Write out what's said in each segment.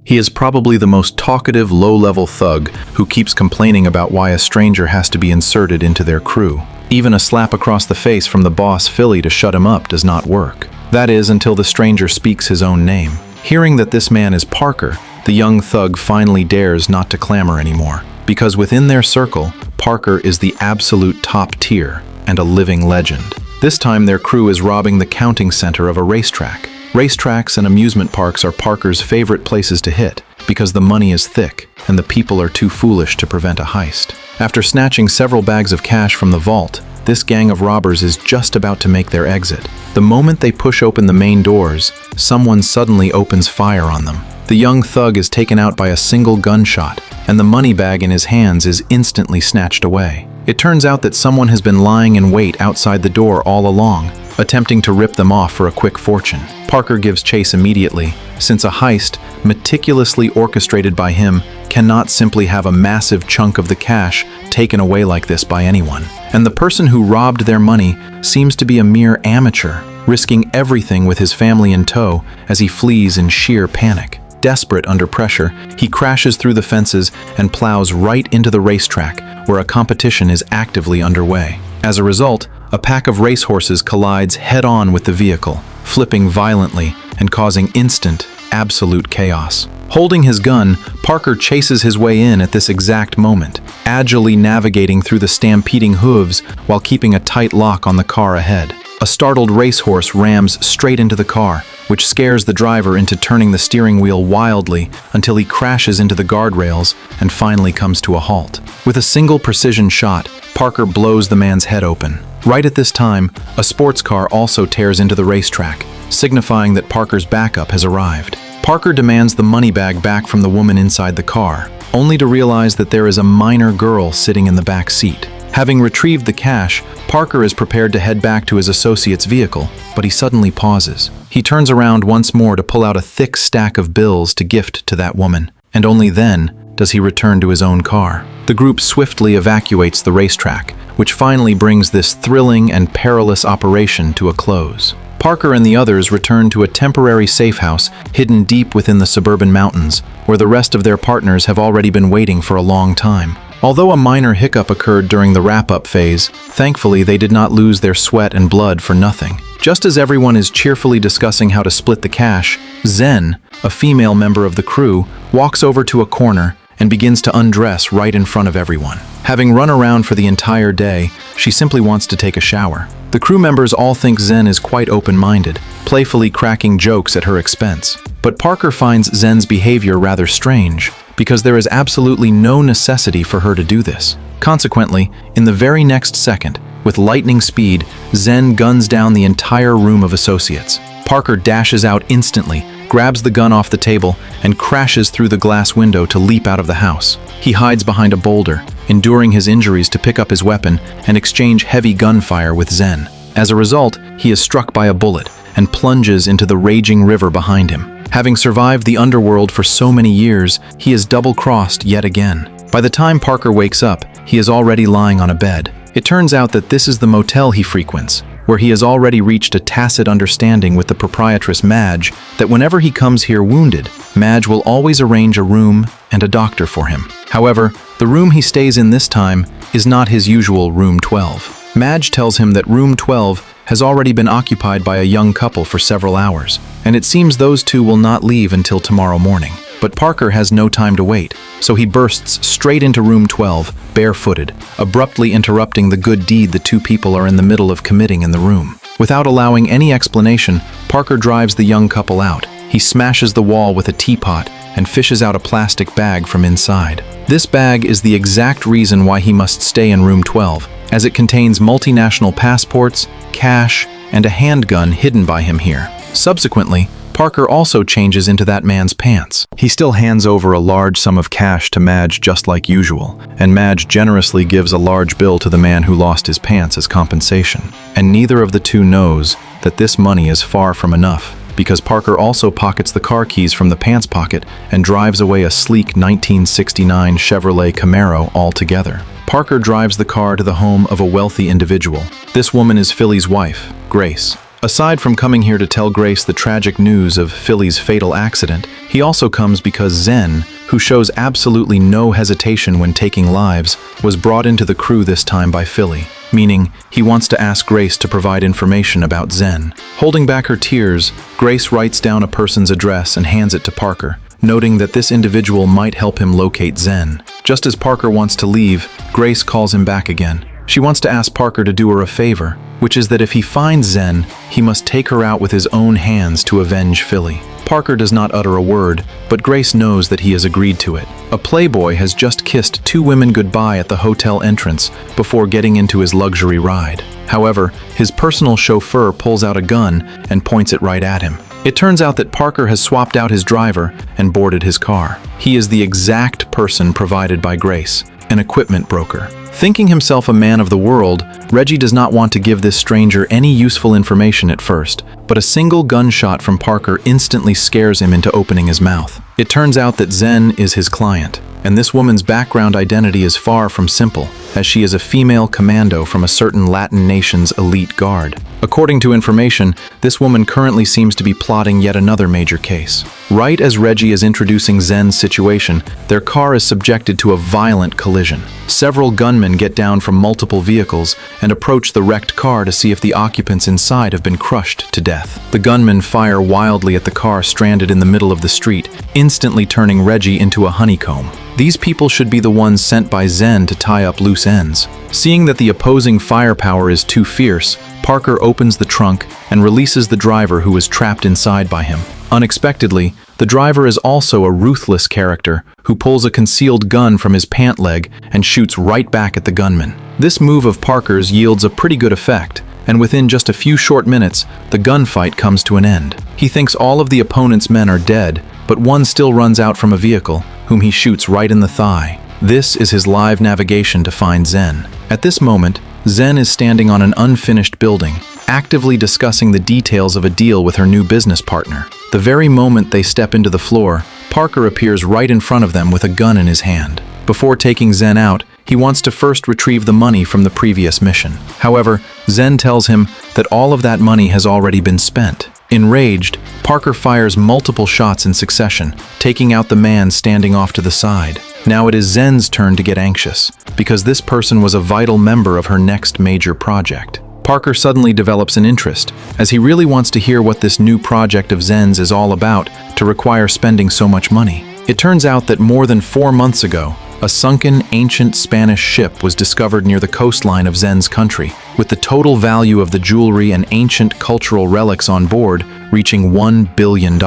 He is probably the most talkative, low-level thug who keeps complaining about why a stranger has to be inserted into their crew. Even a slap across the face from the boss Philly to shut him up does not work. That is, until the stranger speaks his own name. Hearing that this man is Parker, the young thug finally dares not to clamor anymore, because within their circle, Parker is the absolute top tier and a living legend. This time their crew is robbing the counting center of a racetrack. Racetracks and amusement parks are Parker's favorite places to hit because the money is thick and the people are too foolish to prevent a heist. After snatching several bags of cash from the vault, this gang of robbers is just about to make their exit. The moment they push open the main doors, someone suddenly opens fire on them. The young thug is taken out by a single gunshot, and the money bag in his hands is instantly snatched away. It turns out that someone has been lying in wait outside the door all along, attempting to rip them off for a quick fortune. Parker gives chase immediately, since a heist, meticulously orchestrated by him, cannot simply have a massive chunk of the cash taken away like this by anyone. And the person who robbed their money seems to be a mere amateur, risking everything with his family in tow as he flees in sheer panic. Desperate under pressure, he crashes through the fences and plows right into the racetrack, where a competition is actively underway. As a result, a pack of racehorses collides head-on with the vehicle, flipping violently and causing instant, absolute chaos. Holding his gun, Parker chases his way in at this exact moment, agilely navigating through the stampeding hooves while keeping a tight lock on the car ahead. A startled racehorse rams straight into the car, which scares the driver into turning the steering wheel wildly until he crashes into the guardrails and finally comes to a halt. With a single precision shot, Parker blows the man's head open. Right at this time, a sports car also tears into the racetrack, signifying that Parker's backup has arrived. Parker demands the money bag back from the woman inside the car, only to realize that there is a minor girl sitting in the back seat. Having retrieved the cash, Parker is prepared to head back to his associate's vehicle, but he suddenly pauses. He turns around once more to pull out a thick stack of bills to gift to that woman, and only then does he return to his own car. The group swiftly evacuates the racetrack, which finally brings this thrilling and perilous operation to a close. Parker and the others return to a temporary safe house hidden deep within the suburban mountains, where the rest of their partners have already been waiting for a long time. Although a minor hiccup occurred during the wrap-up phase, thankfully they did not lose their sweat and blood for nothing. Just as everyone is cheerfully discussing how to split the cash, Zen, a female member of the crew, walks over to a corner and begins to undress right in front of everyone. Having run around for the entire day, she simply wants to take a shower. The crew members all think Zen is quite open-minded, playfully cracking jokes at her expense. But Parker finds Zen's behavior rather strange, because there is absolutely no necessity for her to do this. Consequently, in the very next second, with lightning speed, Zen guns down the entire room of associates. Parker dashes out instantly, grabs the gun off the table, and crashes through the glass window to leap out of the house. He hides behind a boulder, enduring his injuries to pick up his weapon and exchange heavy gunfire with Zen. As a result, he is struck by a bullet and plunges into the raging river behind him. Having survived the underworld for so many years, he is double-crossed yet again. By the time Parker wakes up, he is already lying on a bed. It turns out that this is the motel he frequents, where he has already reached a tacit understanding with the proprietress Madge that whenever he comes here wounded, Madge will always arrange a room and a doctor for him. However, the room he stays in this time is not his usual room 12. Madge tells him that room 12 has already been occupied by a young couple for several hours, and it seems those two will not leave until tomorrow morning. But Parker has no time to wait, so he bursts straight into room 12, barefooted, abruptly interrupting the good deed the two people are in the middle of committing in the room. Without allowing any explanation, Parker drives the young couple out. He smashes the wall with a teapot and fishes out a plastic bag from inside. This bag is the exact reason why he must stay in room 12, as it contains multinational passports, cash, and a handgun hidden by him here. Subsequently, Parker also changes into that man's pants. He still hands over a large sum of cash to Madge just like usual, and Madge generously gives a large bill to the man who lost his pants as compensation. And neither of the two knows that this money is far from enough, because Parker also pockets the car keys from the pants pocket and drives away a sleek 1969 Chevrolet Camaro altogether. Parker drives the car to the home of a wealthy individual. This woman is Philly's wife, Grace, Aside from coming here to tell Grace the tragic news of Philly's fatal accident, he also comes because Zen, who shows absolutely no hesitation when taking lives, was brought into the crew this time by Philly, meaning he wants to ask Grace to provide information about Zen. Holding back her tears, Grace writes down a person's address and hands it to Parker, noting that this individual might help him locate Zen. Just as Parker wants to leave, Grace calls him back again. She wants to ask Parker to do her a favor, which is that if he finds Zen, he must take her out with his own hands to avenge Philly. Parker does not utter a word, but Grace knows that he has agreed to it. A playboy has just kissed two women goodbye at the hotel entrance before getting into his luxury ride. However, his personal chauffeur pulls out a gun and points it right at him. It turns out that Parker has swapped out his driver and boarded his car. He is the exact person provided by Grace, an equipment broker. Thinking himself a man of the world, Reggie does not want to give this stranger any useful information at first, but a single gunshot from Parker instantly scares him into opening his mouth. It turns out that Zen is his client, and this woman's background identity is far from simple, as she is a female commando from a certain Latin nation's elite guard. According to information, this woman currently seems to be plotting yet another major case. Right as Reggie is introducing Zen's situation, their car is subjected to a violent collision. Several gunmen get down from multiple vehicles and approach the wrecked car to see if the occupants inside have been crushed to death. The gunmen fire wildly at the car stranded in the middle of the street, instantly turning Reggie into a honeycomb. These people should be the ones sent by Zen to tie up loose ends. Seeing that the opposing firepower is too fierce, Parker opens the trunk and releases the driver who is trapped inside by him. Unexpectedly, the driver is also a ruthless character who pulls a concealed gun from his pant leg and shoots right back at the gunman. This move of Parker's yields a pretty good effect, and within just a few short minutes, the gunfight comes to an end. He thinks all of the opponent's men are dead, but one still runs out from a vehicle, whom he shoots right in the thigh. This is his live navigation to find Zen. At this moment, Zen is standing on an unfinished building, actively discussing the details of a deal with her new business partner. The very moment they step into the floor, Parker appears right in front of them with a gun in his hand. Before taking Zen out, he wants to first retrieve the money from the previous mission. However, Zen tells him that all of that money has already been spent. Enraged, Parker fires multiple shots in succession, taking out the man standing off to the side. Now it is Zen's turn to get anxious, because this person was a vital member of her next major project. Parker suddenly develops an interest, as he really wants to hear what this new project of Zen's is all about to require spending so much money. It turns out that more than 4 months ago, a sunken ancient Spanish ship was discovered near the coastline of Zen's country, with the total value of the jewelry and ancient cultural relics on board reaching $1 billion.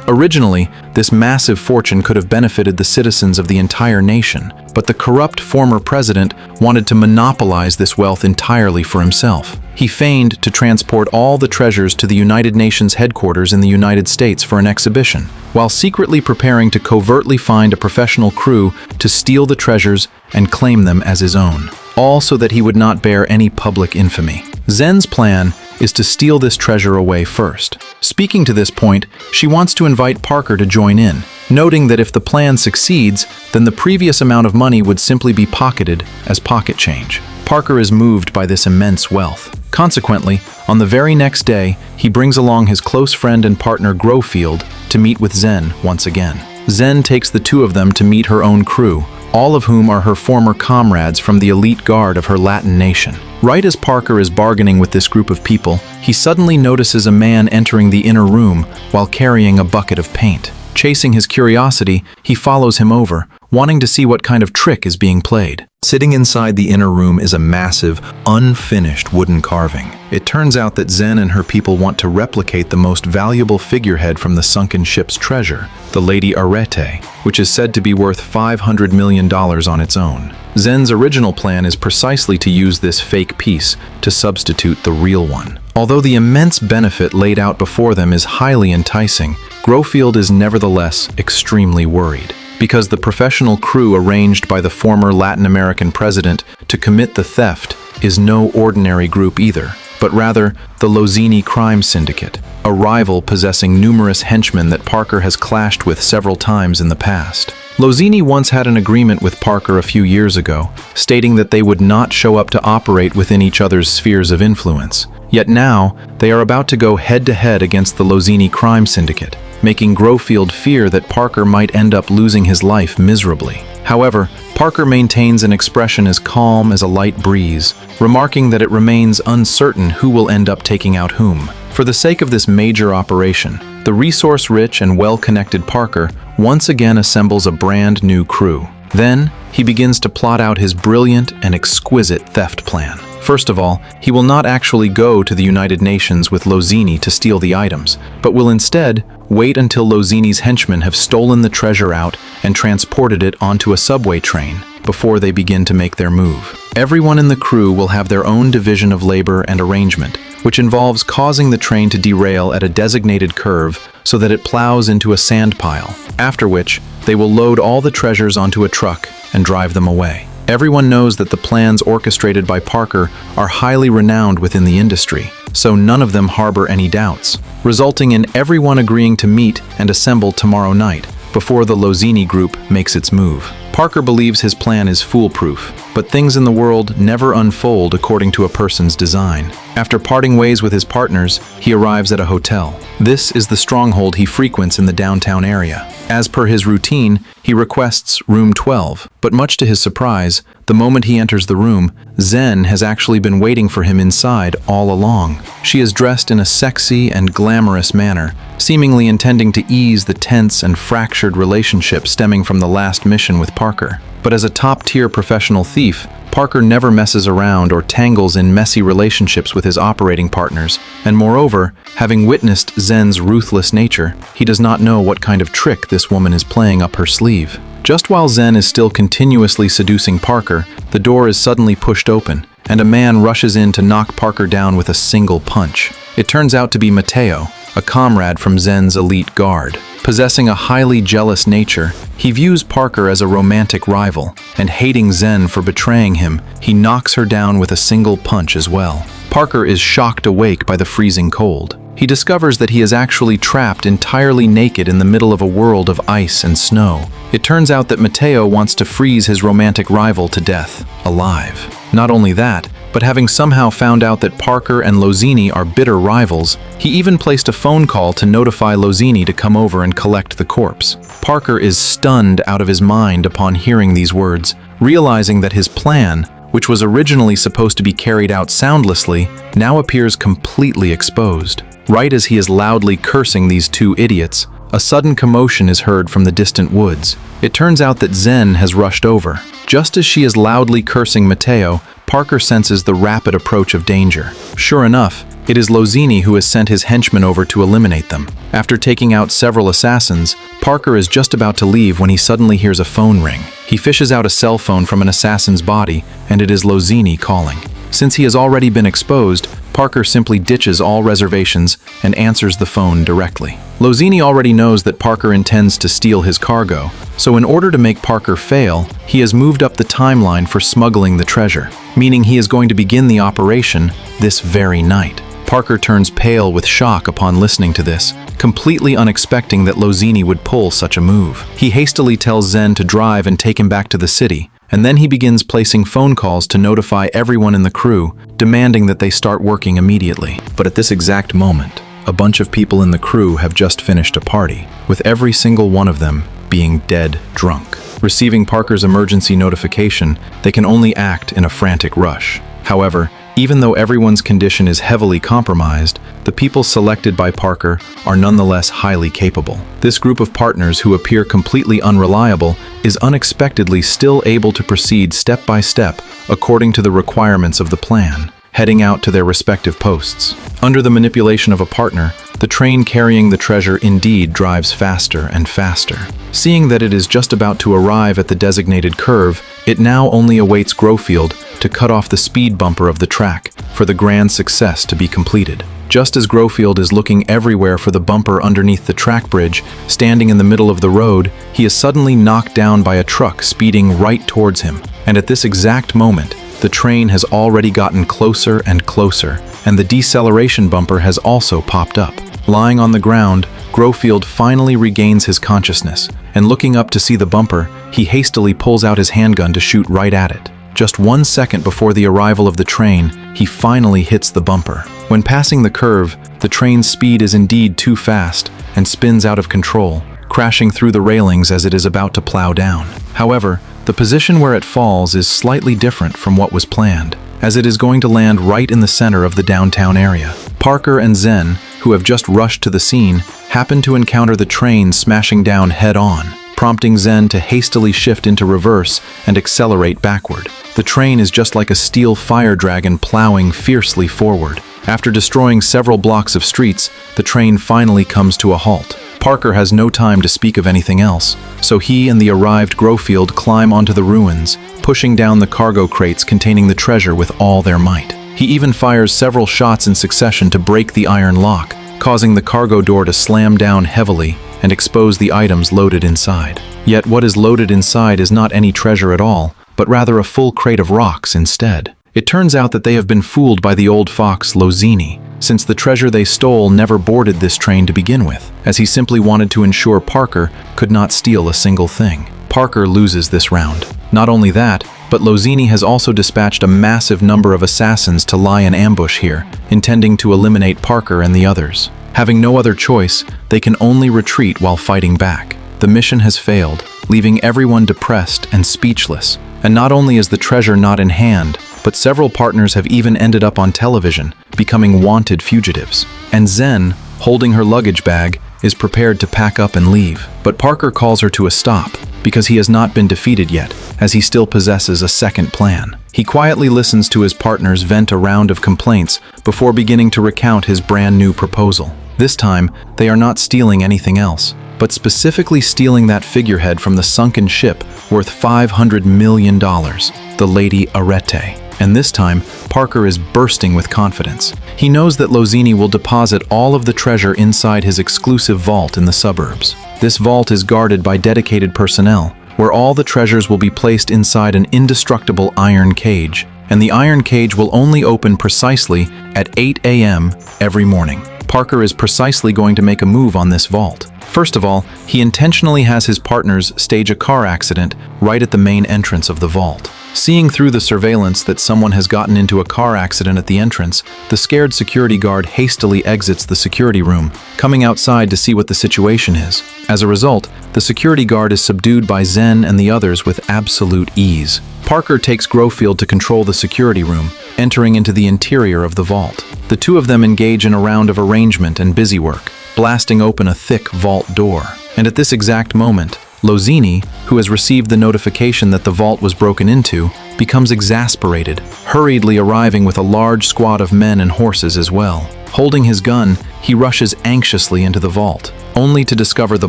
Originally, this massive fortune could have benefited the citizens of the entire nation, but the corrupt former president wanted to monopolize this wealth entirely for himself. He feigned to transport all the treasures to the United Nations headquarters in the United States for an exhibition, while secretly preparing to covertly find a professional crew to steal the treasures and claim them as his own, all so that he would not bear any public infamy. Zen's plan is to steal this treasure away first. Speaking to this point, she wants to invite Parker to join in, noting that if the plan succeeds, then the previous amount of money would simply be pocketed as pocket change. Parker is moved by this immense wealth. Consequently, on the very next day, he brings along his close friend and partner Grofield to meet with Zen once again. Zen takes the two of them to meet her own crew, all of whom are her former comrades from the elite guard of her Latin nation. Right as Parker is bargaining with this group of people, he suddenly notices a man entering the inner room while carrying a bucket of paint. Chasing his curiosity, he follows him over, wanting to see what kind of trick is being played. Sitting inside the inner room is a massive, unfinished wooden carving. It turns out that Zen and her people want to replicate the most valuable figurehead from the sunken ship's treasure, the Lady Arete, which is said to be worth $500 million on its own. Zen's original plan is precisely to use this fake piece to substitute the real one. Although the immense benefit laid out before them is highly enticing, Grofield is nevertheless extremely worried, because the professional crew arranged by the former Latin American president to commit the theft is no ordinary group either, but rather the Lozini crime syndicate, a rival possessing numerous henchmen that Parker has clashed with several times in the past. Lozini once had an agreement with Parker a few years ago, stating that they would not show up to operate within each other's spheres of influence. Yet now, they are about to go head-to-head against the Lozini crime syndicate, making Grofield fear that Parker might end up losing his life miserably. However, Parker maintains an expression as calm as a light breeze, remarking that it remains uncertain who will end up taking out whom. For the sake of this major operation, the resource-rich and well-connected Parker once again assembles a brand new crew. Then, he begins to plot out his brilliant and exquisite theft plan. First of all, he will not actually go to the United Nations with Lozini to steal the items, but will instead wait until Lozini's henchmen have stolen the treasure out and transported it onto a subway train before they begin to make their move. Everyone in the crew will have their own division of labor and arrangement, which involves causing the train to derail at a designated curve so that it plows into a sand pile, after which they will load all the treasures onto a truck and drive them away. Everyone knows that the plans orchestrated by Parker are highly renowned within the industry, so none of them harbor any doubts, resulting in everyone agreeing to meet and assemble tomorrow night before the Lozini group makes its move. Parker believes his plan is foolproof, but things in the world never unfold according to a person's design. After parting ways with his partners, he arrives at a hotel. This is the stronghold he frequents in the downtown area. As per his routine, he requests room 12, but much to his surprise, the moment he enters the room, Zen has actually been waiting for him inside all along. She is dressed in a sexy and glamorous manner, seemingly intending to ease the tense and fractured relationship stemming from the last mission with Parker. But as a top-tier professional thief, Parker never messes around or tangles in messy relationships with his operating partners, and moreover, having witnessed Zen's ruthless nature, he does not know what kind of trick this woman is playing up her sleeve. Just while Zen is still continuously seducing Parker, the door is suddenly pushed open, and a man rushes in to knock Parker down with a single punch. It turns out to be Mateo, a comrade from Zen's elite guard. Possessing a highly jealous nature, he views Parker as a romantic rival, and hating Zen for betraying him, he knocks her down with a single punch as well. Parker is shocked awake by the freezing cold. He discovers that he is actually trapped entirely naked in the middle of a world of ice and snow. It turns out that Mateo wants to freeze his romantic rival to death, alive. Not only that, but having somehow found out that Parker and Lozini are bitter rivals, he even placed a phone call to notify Lozini to come over and collect the corpse. Parker is stunned out of his mind upon hearing these words, realizing that his plan, which was originally supposed to be carried out soundlessly, now appears completely exposed. Right as he is loudly cursing these two idiots, a sudden commotion is heard from the distant woods. It turns out that Zen has rushed over. Just as she is loudly cursing Mateo, Parker senses the rapid approach of danger. Sure enough, it is Lozini who has sent his henchmen over to eliminate them. After taking out several assassins, Parker is just about to leave when he suddenly hears a phone ring. He fishes out a cell phone from an assassin's body, and it is Lozini calling. Since he has already been exposed, Parker simply ditches all reservations and answers the phone directly. Lozini already knows that Parker intends to steal his cargo, so in order to make Parker fail, he has moved up the timeline for smuggling the treasure, meaning he is going to begin the operation this very night. Parker turns pale with shock upon listening to this, completely unexpecting that Lozini would pull such a move. He hastily tells Zen to drive and take him back to the city, and then he begins placing phone calls to notify everyone in the crew, demanding that they start working immediately. But at this exact moment, a bunch of people in the crew have just finished a party, with every single one of them being dead drunk. Receiving Parker's emergency notification, they can only act in a frantic rush. However, even though everyone's condition is heavily compromised, the people selected by Parker are nonetheless highly capable. This group of partners who appear completely unreliable is unexpectedly still able to proceed step by step according to the requirements of the plan, heading out to their respective posts. Under the manipulation of a partner, the train carrying the treasure indeed drives faster and faster. Seeing that it is just about to arrive at the designated curve, it now only awaits Grofield to cut off the speed bumper of the track for the grand success to be completed. Just as Grofield is looking everywhere for the bumper underneath the track bridge, standing in the middle of the road, he is suddenly knocked down by a truck speeding right towards him. And at this exact moment, the train has already gotten closer and closer, and the deceleration bumper has also popped up. Lying on the ground, Grofield finally regains his consciousness, and looking up to see the bumper, he hastily pulls out his handgun to shoot right at it. Just 1 second before the arrival of the train, he finally hits the bumper. When passing the curve, the train's speed is indeed too fast and spins out of control, crashing through the railings as it is about to plow down. However, the position where it falls is slightly different from what was planned, as it is going to land right in the center of the downtown area. Parker and Zen, who have just rushed to the scene, happen to encounter the train smashing down head-on, prompting Zen to hastily shift into reverse and accelerate backward. The train is just like a steel fire dragon plowing fiercely forward. After destroying several blocks of streets, the train finally comes to a halt. Parker has no time to speak of anything else, so he and the arrived Grofield climb onto the ruins, pushing down the cargo crates containing the treasure with all their might. He even fires several shots in succession to break the iron lock, causing the cargo door to slam down heavily and expose the items loaded inside. Yet what is loaded inside is not any treasure at all, but rather a full crate of rocks instead. It turns out that they have been fooled by the old fox Lozini, since the treasure they stole never boarded this train to begin with, as he simply wanted to ensure Parker could not steal a single thing. Parker loses this round. Not only that, but Lozini has also dispatched a massive number of assassins to lie in ambush here, intending to eliminate Parker and the others. Having no other choice, they can only retreat while fighting back. The mission has failed, leaving everyone depressed and speechless. And not only is the treasure not in hand, but several partners have even ended up on television, becoming wanted fugitives. And Zen, holding her luggage bag, is prepared to pack up and leave. But Parker calls her to a stop, because he has not been defeated yet, as he still possesses a second plan. He quietly listens to his partners vent a round of complaints before beginning to recount his brand new proposal. This time, they are not stealing anything else, but specifically stealing that figurehead from the sunken ship worth $500 million, the Lady Arete. And this time, Parker is bursting with confidence. He knows that Lozini will deposit all of the treasure inside his exclusive vault in the suburbs. This vault is guarded by dedicated personnel, where all the treasures will be placed inside an indestructible iron cage, and the iron cage will only open precisely at 8 a.m. every morning. Parker is precisely going to make a move on this vault. First of all, he intentionally has his partners stage a car accident right at the main entrance of the vault. Seeing through the surveillance that someone has gotten into a car accident at the entrance, the scared security guard hastily exits the security room, coming outside to see what the situation is. As a result, the security guard is subdued by Zen and the others with absolute ease. Parker takes Grofield to control the security room, entering into the interior of the vault. The two of them engage in a round of arrangement and busywork, blasting open a thick vault door. And at this exact moment, Lozini, who has received the notification that the vault was broken into, becomes exasperated, hurriedly arriving with a large squad of men and horses as well. Holding his gun, he rushes anxiously into the vault, only to discover the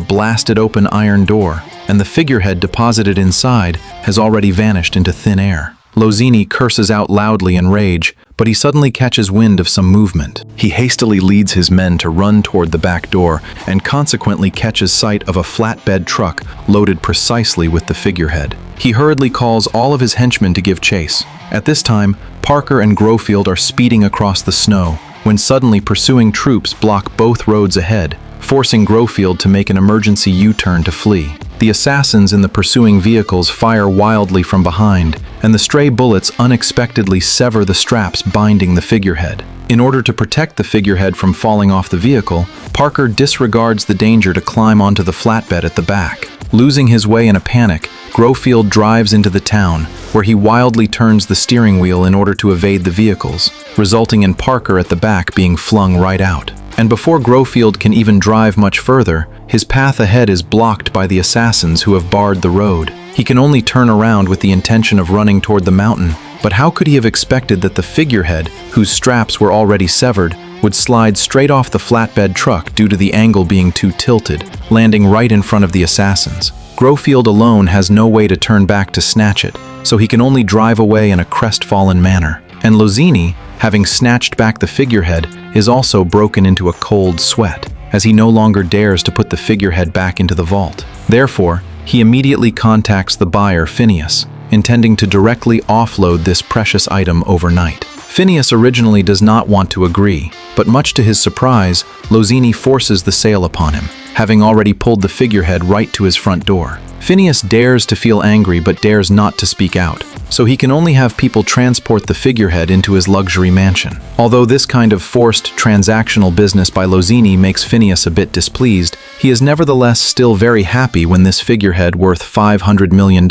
blasted open iron door, and the figurehead deposited inside has already vanished into thin air. Lozini curses out loudly in rage, but he suddenly catches wind of some movement. He hastily leads his men to run toward the back door and consequently catches sight of a flatbed truck loaded precisely with the figurehead. He hurriedly calls all of his henchmen to give chase. At this time, Parker and Grofield are speeding across the snow when suddenly pursuing troops block both roads ahead, forcing Grofield to make an emergency U-turn to flee. The assassins in the pursuing vehicles fire wildly from behind, and the stray bullets unexpectedly sever the straps binding the figurehead. In order to protect the figurehead from falling off the vehicle, Parker disregards the danger to climb onto the flatbed at the back. Losing his way in a panic, Grofield drives into the town, where he wildly turns the steering wheel in order to evade the vehicles, resulting in Parker at the back being flung right out. And before Grofield can even drive much further, his path ahead is blocked by the assassins who have barred the road. He can only turn around with the intention of running toward the mountain, but how could he have expected that the figurehead, whose straps were already severed, would slide straight off the flatbed truck due to the angle being too tilted, landing right in front of the assassins? Grofield alone has no way to turn back to snatch it, so he can only drive away in a crestfallen manner. And Lozini, having snatched back the figurehead, is also broken into a cold sweat, as he no longer dares to put the figurehead back into the vault. Therefore, he immediately contacts the buyer, Phineas, intending to directly offload this precious item overnight. Phineas originally does not want to agree, but much to his surprise, Lozini forces the sale upon him, having already pulled the figurehead right to his front door. Phineas dares to feel angry but dares not to speak out, so he can only have people transport the figurehead into his luxury mansion. Although this kind of forced transactional business by Lozini makes Phineas a bit displeased, he is nevertheless still very happy when this figurehead worth $500 million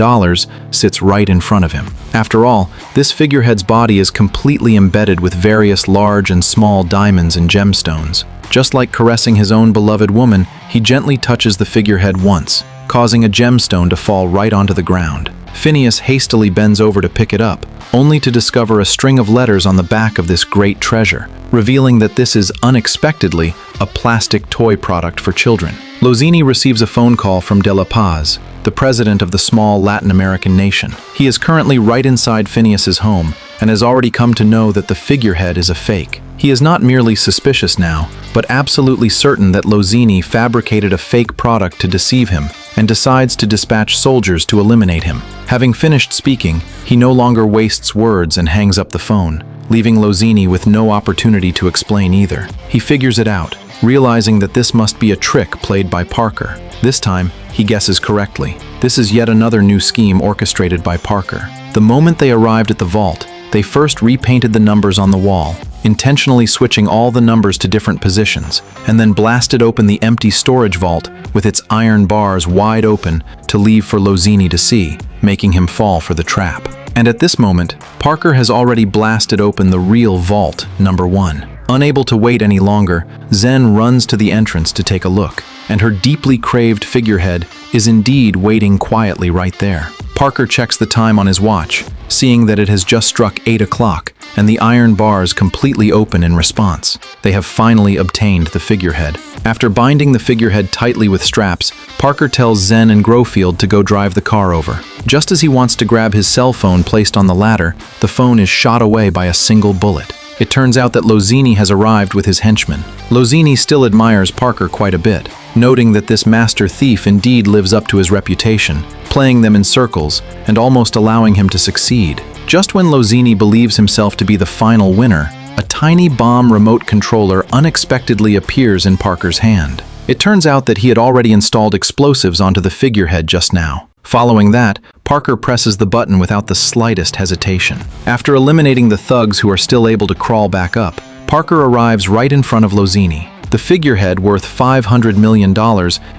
sits right in front of him. After all, this figurehead's body is completely embedded with various large and small diamonds and gemstones. Just like caressing his own beloved woman, he gently touches the figurehead once, causing a gemstone to fall right onto the ground. Phineas hastily bends over to pick it up, only to discover a string of letters on the back of this great treasure, revealing that this is unexpectedly a plastic toy product for children. Lozini receives a phone call from De La Paz, the president of the small Latin American nation. He is currently right inside Phineas's home and has already come to know that the figurehead is a fake. He is not merely suspicious now, but absolutely certain that Lozini fabricated a fake product to deceive him and decides to dispatch soldiers to eliminate him. Having finished speaking, he no longer wastes words and hangs up the phone, leaving Lozini with no opportunity to explain either. He figures it out, realizing that this must be a trick played by Parker. This time, he guesses correctly. This is yet another new scheme orchestrated by Parker. The moment they arrived at the vault, they first repainted the numbers on the wall, intentionally switching all the numbers to different positions, and then blasted open the empty storage vault with its iron bars wide open to leave for Lozini to see, making him fall for the trap. And at this moment, Parker has already blasted open the real vault, number 1. Unable to wait any longer, Zen runs to the entrance to take a look, and her deeply craved figurehead is indeed waiting quietly right there. Parker checks the time on his watch, seeing that it has just struck 8 o'clock, and the iron bars completely open in response. They have finally obtained the figurehead. After binding the figurehead tightly with straps, Parker tells Zen and Grofield to go drive the car over. Just as he wants to grab his cell phone placed on the ladder, the phone is shot away by a single bullet. It turns out that Lozini has arrived with his henchmen. Lozini still admires Parker quite a bit, noting that this master thief indeed lives up to his reputation, playing them in circles and almost allowing him to succeed. Just when Lozini believes himself to be the final winner, a tiny bomb remote controller unexpectedly appears in Parker's hand. It turns out that he had already installed explosives onto the figurehead just now. Following that, Parker presses the button without the slightest hesitation. After eliminating the thugs who are still able to crawl back up, Parker arrives right in front of Lozini. The figurehead worth $500 million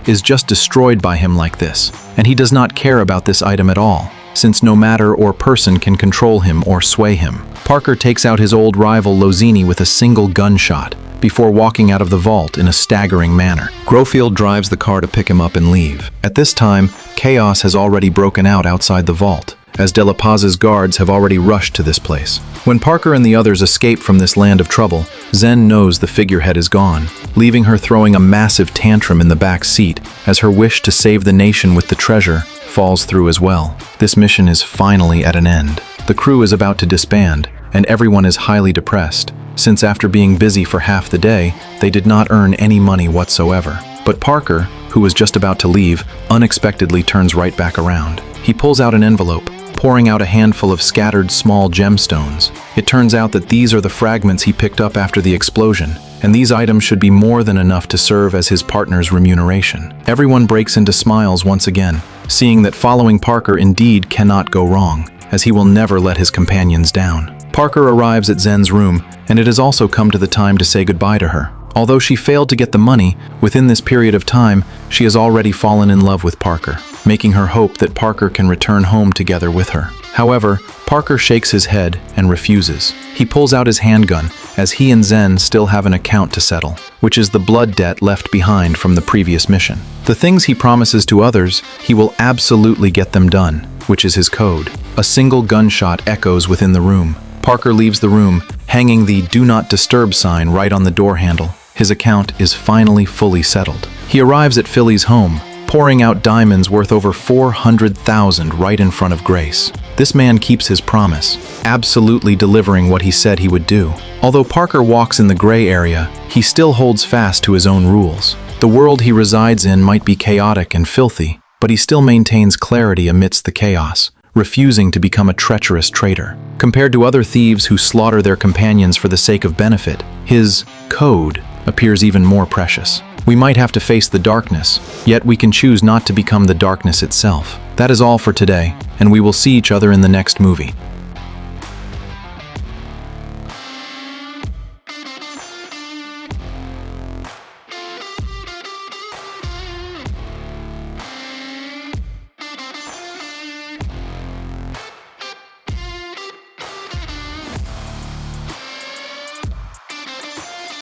is just destroyed by him like this, and he does not care about this item at all, since no matter or person can control him or sway him. Parker takes out his old rival Lozini with a single gunshot, before walking out of the vault in a staggering manner. Grofield drives the car to pick him up and leave. At this time, chaos has already broken out outside the vault, as De La Paz's guards have already rushed to this place. When Parker and the others escape from this land of trouble, Zen knows the figurehead is gone, leaving her throwing a massive tantrum in the back seat, as her wish to save the nation with the treasure falls through as well. This mission is finally at an end. The crew is about to disband, and everyone is highly depressed, since after being busy for half the day, they did not earn any money whatsoever. But Parker, who was just about to leave, unexpectedly turns right back around. He pulls out an envelope, pouring out a handful of scattered small gemstones. It turns out that these are the fragments he picked up after the explosion, and these items should be more than enough to serve as his partner's remuneration. Everyone breaks into smiles once again, seeing that following Parker indeed cannot go wrong, as he will never let his companions down. Parker arrives at Zen's room, and it has also come to the time to say goodbye to her. Although she failed to get the money, within this period of time, she has already fallen in love with Parker, making her hope that Parker can return home together with her. However, Parker shakes his head and refuses. He pulls out his handgun, as he and Zen still have an account to settle, which is the blood debt left behind from the previous mission. The things he promises to others, he will absolutely get them done, which is his code. A single gunshot echoes within the room. Parker leaves the room, hanging the "Do Not Disturb" sign right on the door handle. His account is finally fully settled. He arrives at Philly's home, pouring out diamonds worth over 400,000 right in front of Grace. This man keeps his promise, absolutely delivering what he said he would do. Although Parker walks in the gray area, he still holds fast to his own rules. The world he resides in might be chaotic and filthy, but he still maintains clarity amidst the chaos, refusing to become a treacherous traitor. Compared to other thieves who slaughter their companions for the sake of benefit, his code appears even more precious. We might have to face the darkness, yet we can choose not to become the darkness itself. That is all for today, and we will see each other in the next movie.